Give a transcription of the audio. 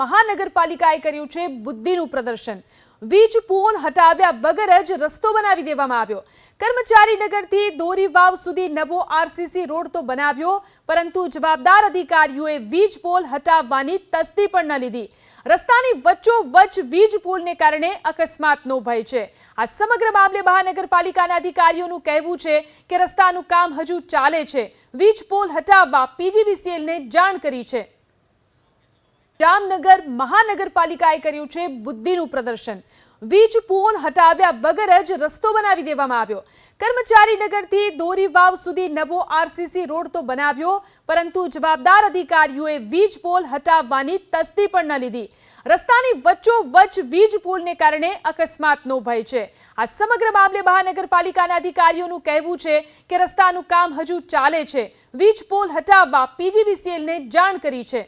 મહાનગરપાલિકાએ કર્યું છે બુદ્ધિનું પ્રદર્શન। વીજ પોલ હટાવ્યા વગર જ રસ્તો બનાવી દેવામાં આવ્યો। કર્મચારીનગરથી દોરીવાવ સુધી નવો આરસીસી રોડ તો બનાવ્યો, પરંતુ જવાબદાર અધિકારીઓએ વીજ પોલ હટાવવાની તસ્દી પણ ન લીધી। રસ્તાની વચ્ચોવચ્ચ વીજ પોલને કારણે અકસ્માતનો ભય છે। આ સમગ્ર મામલે મહાનગરપાલિકાના અધિકારીઓનું કહેવું છે કે રસ્તાનું કામ હજુ ચાલે છે। વીજ પોલ હટાવવા પીજીવીસીએલને જાણ કરી છે। જામનગર મહાનગરપાલિકાએ કર્યું છે બુદ્ધિનું પ્રદર્શન। વીજ પોલ હટાવ્યા વગર જ રસ્તો બનાવી દેવામાં આવ્યો। કર્મચારીનગરથી દોરીવાવ સુધી નવો આરસીસી રોડ તો બનાવ્યો, પરંતુ જવાબદાર અધિકારીઓએ વીજ પોલ હટાવવાની તસ્દી પણ ન લીધી। રસ્તાની વચ્ચોવચ્ચ વીજ પોલને કારણે અકસ્માતનો ભય છે। આ સમગ્ર મામલે મહાનગરપાલિકાના અધિકારીઓનું કહેવું છે કે રસ્તાનું કામ હજુ ચાલે છે। વીજ પોલ હટાવવા પીજીવીસીએલને જાણ કરી છે।